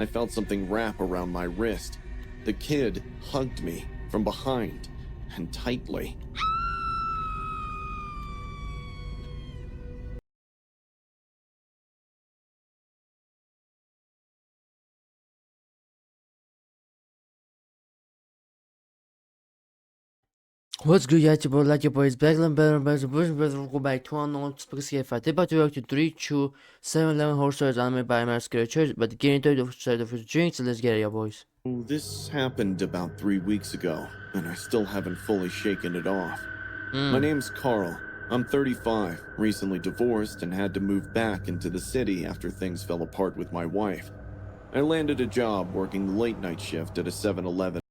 I felt something wrap around my wrist. The kid hugged me from behind and tightly. What's good, YouTube? Like your boys, Backland Better, welcome back to unknown Spaghetti Fight. About to react to 3, 2, 7, 11 horse stories anime by Master Church, but getting into the start of his drink, so let's get it, boys. This happened about 3 weeks ago, and I still haven't fully shaken it off. My name's Carl. I'm 35, recently divorced, and had to move back into the city after things fell apart with my wife. I landed a job working the late night shift at a 7-Eleven.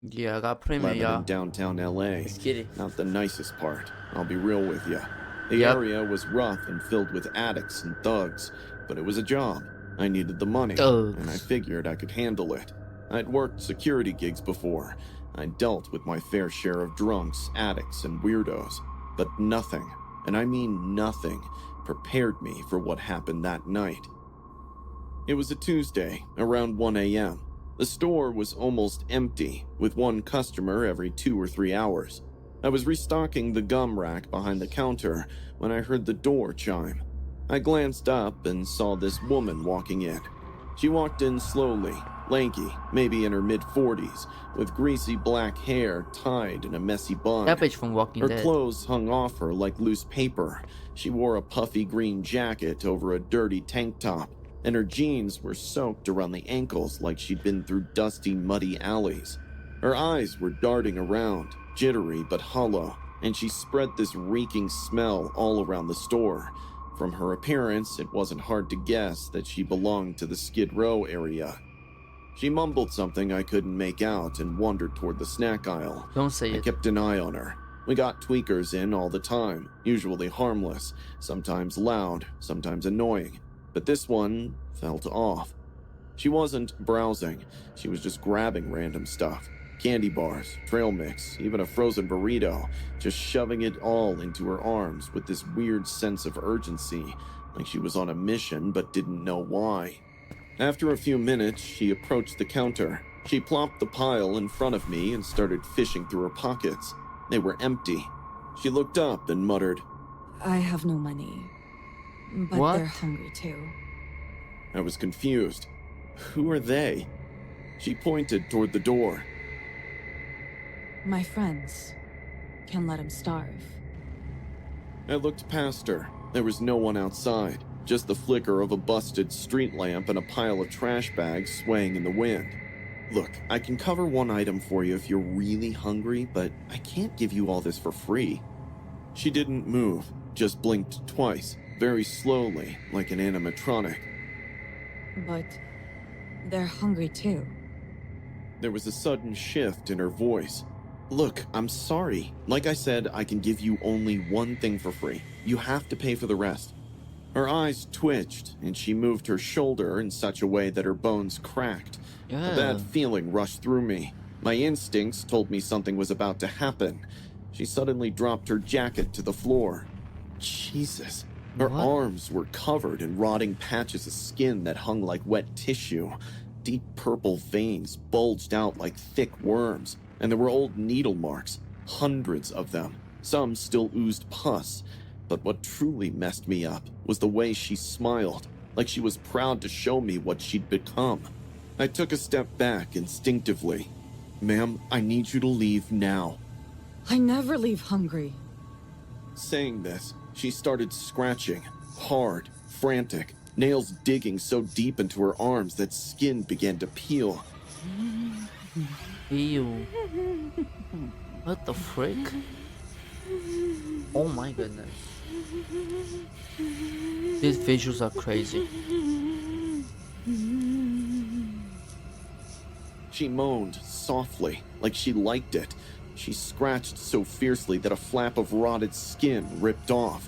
Yeah, I got premium, In downtown LA. Let's get it. Not the nicest part, I'll be real with you. The area was rough and filled with addicts and thugs, but it was a job. I needed the money, and I figured I could handle it. I'd worked security gigs before. I'd dealt with my fair share of drunks, addicts, and weirdos, but nothing, and I mean nothing, prepared me for what happened that night. It was a Tuesday, around 1 a.m. The store was almost empty, with one customer every 2 or 3 hours. I was restocking the gum rack behind the counter when I heard the door chime. I glanced up and saw this woman walking in. She walked in slowly, lanky, maybe in her mid-40s, with greasy black hair tied in a messy bun. That bitch from Walking Dead. Her clothes hung off her like loose paper. She wore a puffy green jacket over a dirty tank top, and her jeans were soaked around the ankles like she'd been through dusty, muddy alleys. Her eyes were darting around, jittery but hollow, and she spread this reeking smell all around the store. From her appearance, it wasn't hard to guess that she belonged to the Skid Row area. She mumbled something I couldn't make out and wandered toward the snack aisle. Don't say it. I kept an eye on her. We got tweakers in all the time, usually harmless, sometimes loud, sometimes annoying. But this one felt off. She wasn't browsing, she was just grabbing random stuff. Candy bars, trail mix, even a frozen burrito, just shoving it all into her arms with this weird sense of urgency, like she was on a mission but didn't know why. After a few minutes, she approached the counter. She plopped the pile in front of me and started fishing through her pockets. They were empty. She looked up and muttered, "I have no money. But What? they're hungry too." I was confused. Who are they? She pointed toward the door. "My friends. Can't let them starve." I looked past her. There was no one outside, just the flicker of a busted street lamp and a pile of trash bags swaying in the wind. Look, I can cover one item for you if you're really hungry, but I can't give you all this for free. She didn't move, just blinked twice, very slowly, like an animatronic. "But they're hungry too." There was a sudden shift in her voice. Look, I'm sorry. Like I said, I can give you only one thing for free. You have to pay for the rest. Her eyes twitched, and she moved her shoulder in such a way that her bones cracked. A bad feeling rushed through me. My instincts told me something was about to happen. She suddenly dropped her jacket to the floor. Jesus. Her arms were covered in rotting patches of skin that hung like wet tissue. Deep purple veins bulged out like thick worms, and there were old needle marks, hundreds of them. Some still oozed pus. But what truly messed me up was the way she smiled, like she was proud to show me what she'd become. I took a step back instinctively. "Ma'am, I need you to leave now." "I never leave hungry." Saying this, she started scratching, hard, frantic, nails digging so deep into her arms that skin began to peel. Ew. What the frick? Oh my goodness. These visuals are crazy. She moaned softly, like she liked it. She scratched so fiercely that a flap of rotted skin ripped off.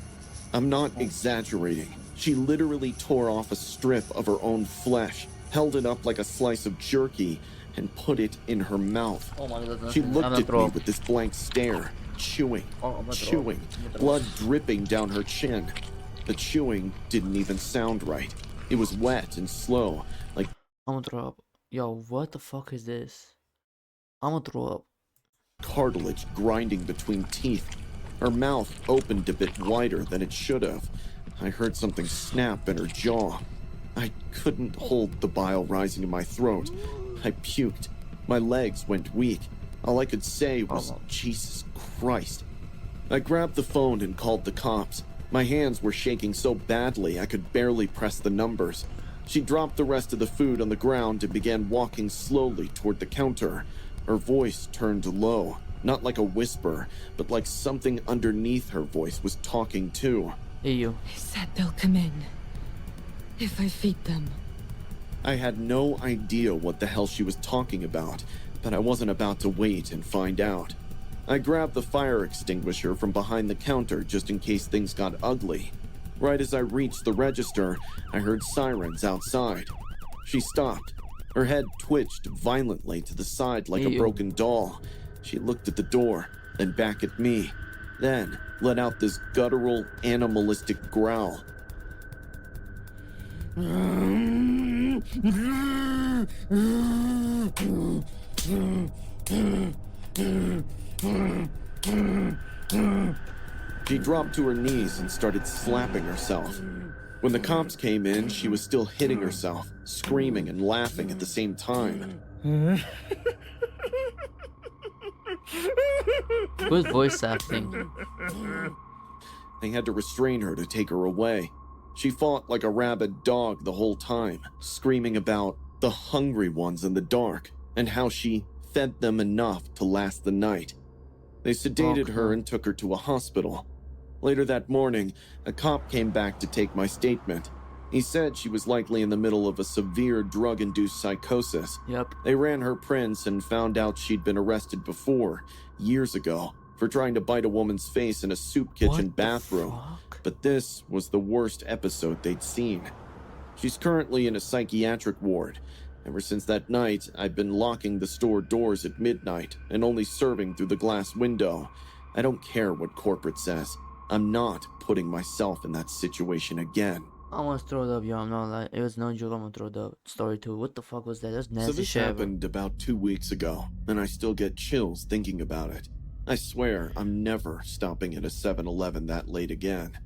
I'm not exaggerating. She literally tore off a strip of her own flesh, held it up like a slice of jerky, and put it in her mouth. Oh my goodness. She looked at me with this blank stare, chewing, blood dripping down her chin. The chewing didn't even sound right. It was wet and slow, like I'm gonna throw up. Yo, what the fuck is this? I'm gonna throw up. Cartilage grinding between teeth. Her mouth opened a bit wider than it should have. I heard something snap in her jaw. I couldn't hold the bile rising in my throat. I puked. My legs went weak. All I could say was, Jesus Christ. I grabbed the phone and called the cops. My hands were shaking so badly I could barely press the numbers. She dropped the rest of the food on the ground and began walking slowly toward the counter. Her voice turned low, not like a whisper, but like something underneath her voice was talking too. Hey, you. They said they'll come in. If I feed them. I had no idea what the hell she was talking about, but I wasn't about to wait and find out. I grabbed the fire extinguisher from behind the counter just in case things got ugly. Right as I reached the register, I heard sirens outside. She stopped. Her head twitched violently to the side like a Ew. broken doll. She looked at the door, then back at me, then let out this guttural, animalistic growl. She dropped to her knees and started slapping herself. When the cops came in, she was still hitting herself, screaming and laughing at the same time. Good voice acting. They had to restrain her to take her away. She fought like a rabid dog the whole time, screaming about the hungry ones in the dark and how she fed them enough to last the night. They sedated her and took her to a hospital. Later that morning, a cop came back to take my statement. He said she was likely in the middle of a severe drug-induced psychosis. Yep. They ran her prints and found out she'd been arrested before, years ago, for trying to bite a woman's face in a soup kitchen What the bathroom. fuck? But this was the worst episode they'd seen. She's currently in a psychiatric ward. Ever since that night, I've been locking the store doors at midnight and only serving through the glass window. I don't care what corporate says. I'm not putting myself in that situation again. I almost throw it up, yo. I'm not like it was no joke. I'm gonna throw it up. Story 2. What the fuck was that? That's nasty So this shit. happened about 2 weeks ago, and I still get chills thinking about it. I swear I'm never stopping at a 7-Eleven that late again.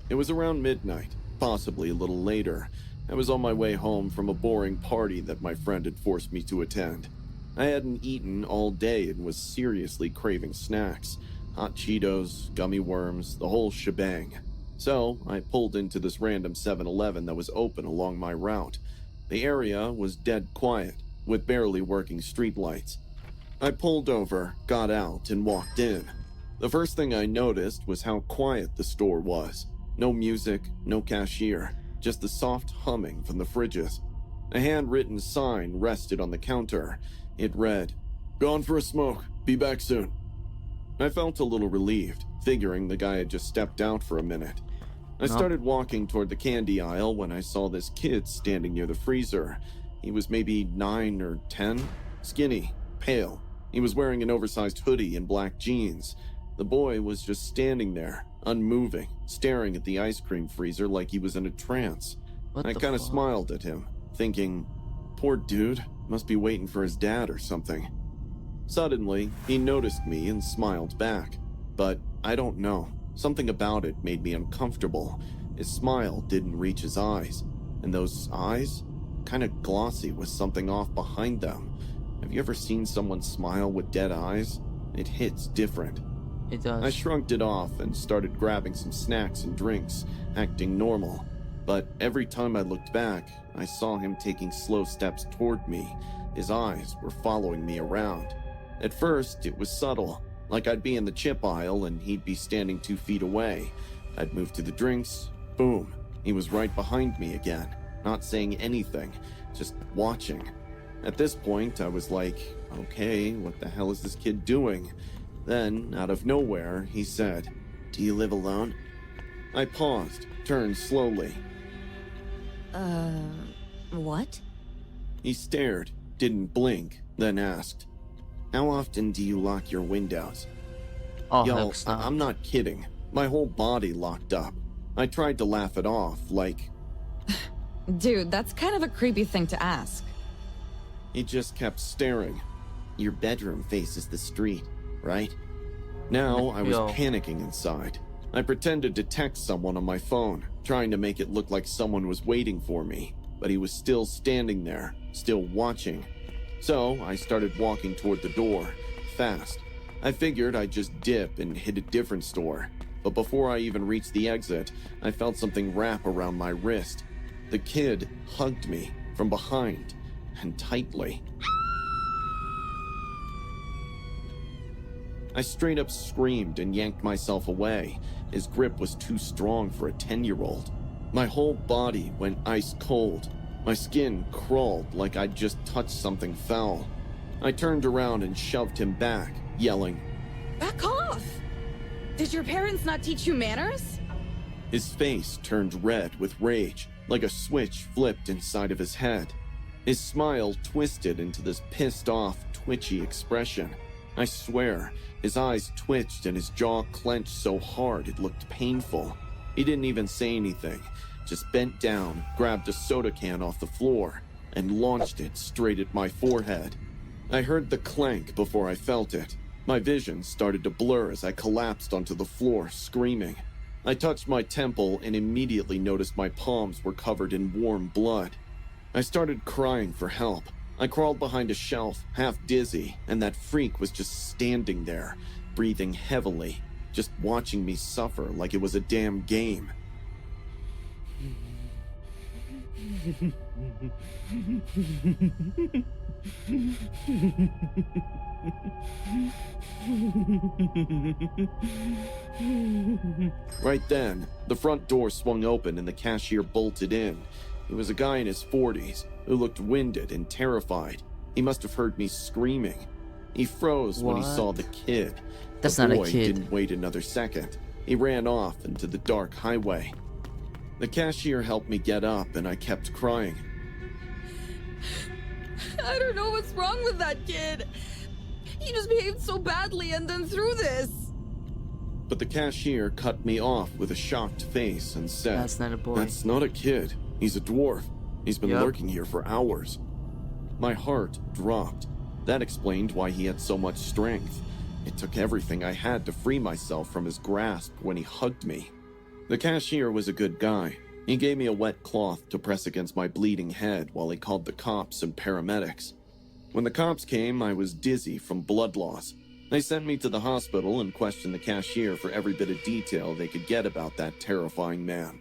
It was around midnight, possibly a little later. I was on my way home from a boring party that my friend had forced me to attend. I hadn't eaten all day and was seriously craving snacks. Hot Cheetos, gummy worms, the whole shebang. So I pulled into this random 7-Eleven that was open along my route. The area was dead quiet, with barely working streetlights. I pulled over, got out, and walked in. The first thing I noticed was how quiet the store was. No music, no cashier, just the soft humming from the fridges. A handwritten sign rested on the counter. It read, "Gone for a smoke. Be back soon." I felt a little relieved, figuring the guy had just stepped out for a minute. I started walking toward the candy aisle when I saw this kid standing near the freezer. He was maybe 9 or 10, skinny, pale. He was wearing an oversized hoodie and black jeans. The boy was just standing there, unmoving, staring at the ice cream freezer like he was in a trance. What I the kind of fuck? smiled at him, thinking, poor dude, must be waiting for his dad or something. Suddenly, he noticed me and smiled back. But I don't know, something about it made me uncomfortable. His smile didn't reach his eyes, and those eyes, kind of glossy with something off behind them. Have you ever seen someone smile with dead eyes? It hits different. It does. I shrugged it off and started grabbing some snacks and drinks, acting normal. But every time I looked back, I saw him taking slow steps toward me. His eyes were following me around. At first, it was subtle, like I'd be in the chip aisle and he'd be standing 2 feet away. I'd move to the drinks, boom, he was right behind me again, not saying anything, just watching. At this point, I was like, okay, what the hell is this kid doing? Then, out of nowhere, he said, "Do you live alone?" I paused, turned slowly. What? He stared, didn't blink, then asked, "How often do you lock your windows?" Oh, Yo, heck, stop. I'm not kidding. My whole body locked up. I tried to laugh it off, like, Dude, that's kind of a creepy thing to ask. He just kept staring. Your bedroom faces the street, right? Now I was Yo. panicking inside. I pretended to text someone on my phone, trying to make it look like someone was waiting for me, but he was still standing there, still watching. So I started walking toward the door, fast. I figured I'd just dip and hit a different store, but before I even reached the exit, I felt something wrap around my wrist. The kid hugged me from behind, and tightly. I straight up screamed and yanked myself away. His grip was too strong for a 10-year-old. My whole body went ice cold. My skin crawled like I'd just touched something foul. I turned around and shoved him back, yelling, Back off! Did your parents not teach you manners? His face turned red with rage, like a switch flipped inside of his head. His smile twisted into this pissed-off, twitchy expression. I swear, his eyes twitched and his jaw clenched so hard it looked painful. He didn't even say anything, just bent down, grabbed a soda can off the floor, and launched it straight at my forehead. I heard the clank before I felt it. My vision started to blur as I collapsed onto the floor, screaming. I touched my temple and immediately noticed my palms were covered in warm blood. I started crying for help. I crawled behind a shelf, half dizzy, and that freak was just standing there, breathing heavily, just watching me suffer like it was a damn game. Right then, the front door swung open and the cashier bolted in. He was a guy in his 40s who looked winded and terrified. He must have heard me screaming. He froze when he What? saw the kid. That's The not a boy kid. didn't wait another second. He ran off into the dark highway. The cashier helped me get up and I kept crying. I don't know what's wrong with that kid. He just behaved so badly and then threw this. But the cashier cut me off with a shocked face and said, That's not a boy. That's not a kid. He's a dwarf. He's been Yup. lurking here for hours. My heart dropped. That explained why he had so much strength. It took everything I had to free myself from his grasp when he hugged me. The cashier was a good guy. He gave me a wet cloth to press against my bleeding head while he called the cops and paramedics. When the cops came, I was dizzy from blood loss. They sent me to the hospital and questioned the cashier for every bit of detail they could get about that terrifying man.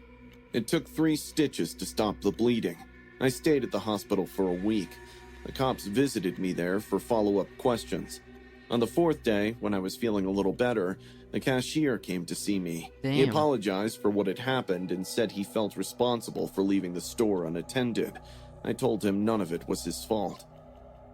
It took 3 stitches to stop the bleeding. I stayed at the hospital for a week. The cops visited me there for follow-up questions. On the 4th day, when I was feeling a little better, the cashier came to see me. He Damn. apologized for what had happened and said he felt responsible for leaving the store unattended. I told him none of it was his fault.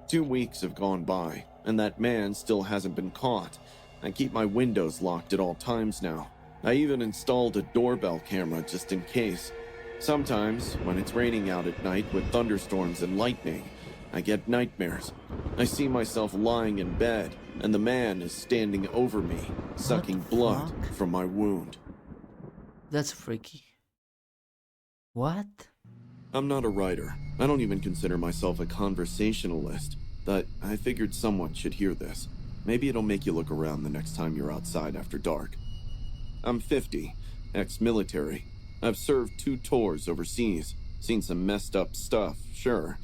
2 weeks have gone by, and that man still hasn't been caught. I keep my windows locked at all times now. I even installed a doorbell camera just in case. Sometimes, when it's raining out at night with thunderstorms and lightning, I get nightmares. I see myself lying in bed, and the man is standing over me, sucking the blood fuck? from my wound. That's freaky. What? I'm not a writer. I don't even consider myself a conversationalist, but I figured someone should hear this. Maybe it'll make you look around the next time you're outside after dark. I'm 50, ex-military. I've served 2 tours overseas, seen some messed up stuff, sure.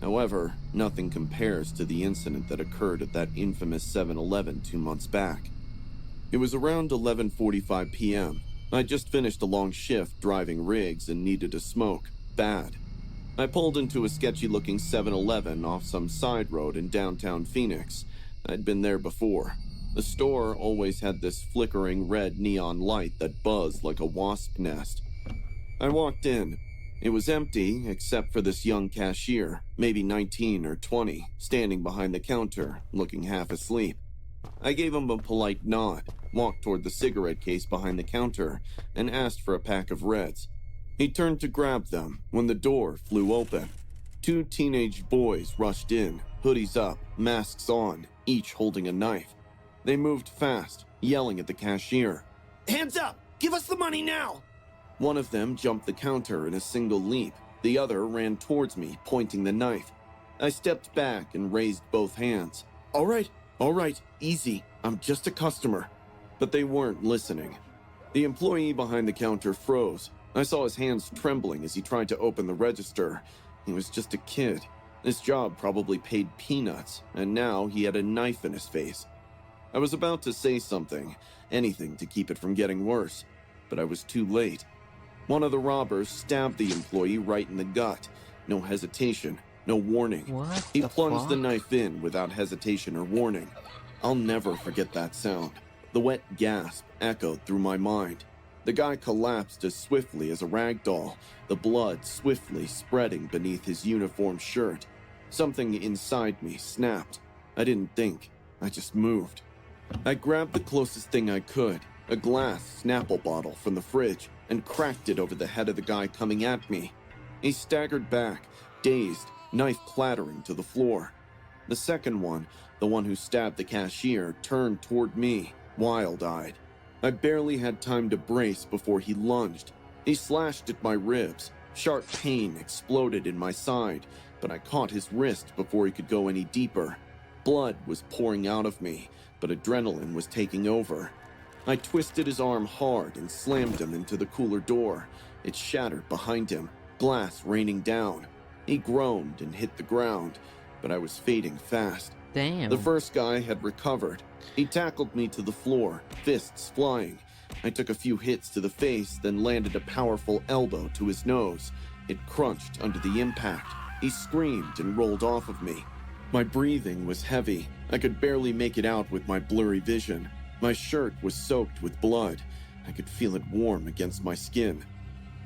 However, nothing compares to the incident that occurred at that infamous 7-Eleven 2 months back. It was around 11:45 p.m. I'd just finished a long shift driving rigs and needed a smoke, bad. I pulled into a sketchy-looking 7-Eleven off some side road in downtown Phoenix. I'd been there before. The store always had this flickering red neon light that buzzed like a wasp nest. I walked in. It was empty except for this young cashier, maybe 19 or 20, standing behind the counter, looking half asleep. I gave him a polite nod, walked toward the cigarette case behind the counter, and asked for a pack of Reds. He turned to grab them when the door flew open. 2 teenage boys rushed in, hoodies up, masks on, each holding a knife. They moved fast, yelling at the cashier. Hands up! Give us the money now! One of them jumped the counter in a single leap. The other ran towards me, pointing the knife. I stepped back and raised both hands. All right, easy. I'm just a customer. But they weren't listening. The employee behind the counter froze. I saw his hands trembling as he tried to open the register. He was just a kid. This job probably paid peanuts, and now he had a knife in his face. I was about to say something, anything to keep it from getting worse, but I was too late. One of the robbers stabbed the employee right in the gut. No hesitation, no warning. What He the plunged the fuck? knife in without hesitation or warning. I'll never forget that sound. The wet gasp echoed through my mind. The guy collapsed as swiftly as a rag doll, the blood swiftly spreading beneath his uniform shirt. Something inside me snapped. I didn't think. I just moved. I grabbed the closest thing I could, a glass Snapple bottle from the fridge, and cracked it over the head of the guy coming at me. He staggered back, dazed, knife clattering to the floor. The second one, the one who stabbed the cashier, turned toward me, wild-eyed. I barely had time to brace before he lunged. He slashed at my ribs. Sharp pain exploded in my side, but I caught his wrist before he could go any deeper. Blood was pouring out of me, but adrenaline was taking over. I twisted his arm hard and slammed him into the cooler door. It shattered behind him, glass raining down. He groaned and hit the ground, but I was fading fast. Damn. The first guy had recovered. He tackled me to the floor, fists flying. I took a few hits to the face, then landed a powerful elbow to his nose. It crunched under the impact. He screamed and rolled off of me. My breathing was heavy. I could barely make it out with my blurry vision. My shirt was soaked with blood. I could feel it warm against my skin.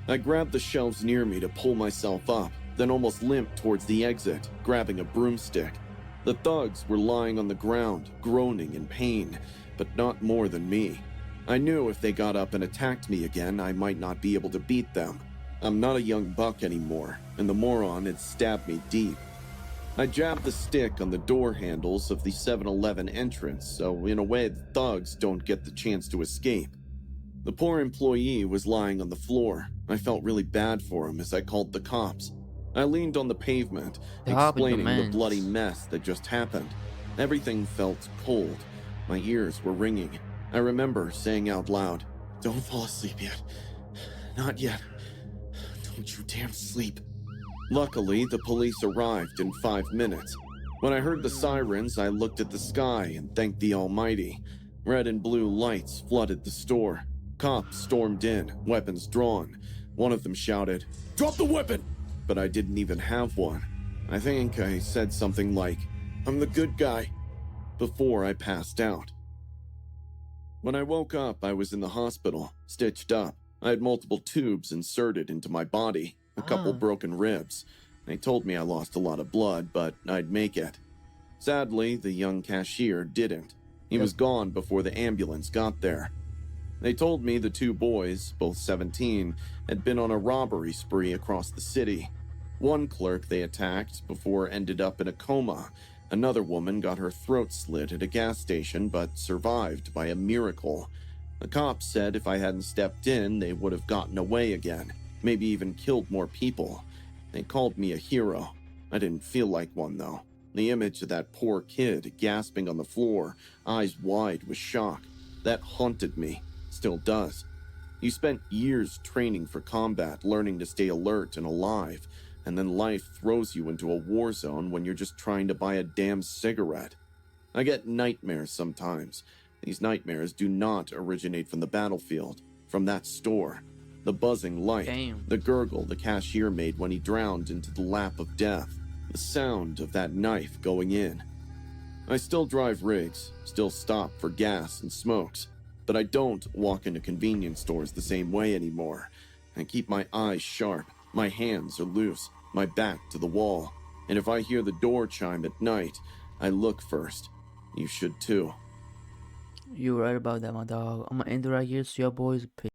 I grabbed the shelves near me to pull myself up, then almost limped towards the exit, grabbing a broomstick. The thugs were lying on the ground, groaning in pain, but not more than me. I knew if they got up and attacked me again, I might not be able to beat them. I'm not a young buck anymore, and the moron had stabbed me deep. I jabbed the stick on the door handles of the 7-Eleven entrance, so in a way the thugs don't get the chance to escape. The poor employee was lying on the floor. I felt really bad for him as I called the cops. I leaned on the pavement, explaining the bloody mess that just happened. Everything felt cold. My ears were ringing. I remember saying out loud, "Don't fall asleep yet. Not yet. Don't you dare sleep." Luckily, the police arrived in 5 minutes. When I heard the sirens, I looked at the sky and thanked the Almighty. Red and blue lights flooded the store. Cops stormed in, weapons drawn. One of them shouted, "Drop the weapon!" But I didn't even have one. I think I said something like, "I'm the good guy," before I passed out. When I woke up, I was in the hospital, stitched up. I had multiple tubes inserted into my body, a couple broken ribs. They told me I lost a lot of blood, but I'd make it. Sadly, the young cashier didn't. He was gone before the ambulance got there. They told me the two boys, both 17, had been on a robbery spree across the city. One clerk they attacked before ended up in a coma. Another woman got her throat slit at a gas station but survived by a miracle. The cops said if I hadn't stepped in, they would have gotten away again, maybe even killed more people. They called me a hero. I didn't feel like one, though. The image of that poor kid gasping on the floor, eyes wide with shock, that haunted me. Still does. You spent years training for combat, learning to stay alert and alive, and then life throws you into a war zone when you're just trying to buy a damn cigarette. I get nightmares sometimes. These nightmares do not originate from the battlefield, from that store. The buzzing light, Damn. the gurgle the cashier made when he drowned into the lap of death, the sound of that knife going in. I still drive rigs, still stop for gas and smokes, but I don't walk into convenience stores the same way anymore. I keep my eyes sharp, my hands are loose, my back to the wall, and if I hear the door chime at night, I look first. You should too. You're right about that, my dog. I'm gonna end it right here. See y'all boys. Peace.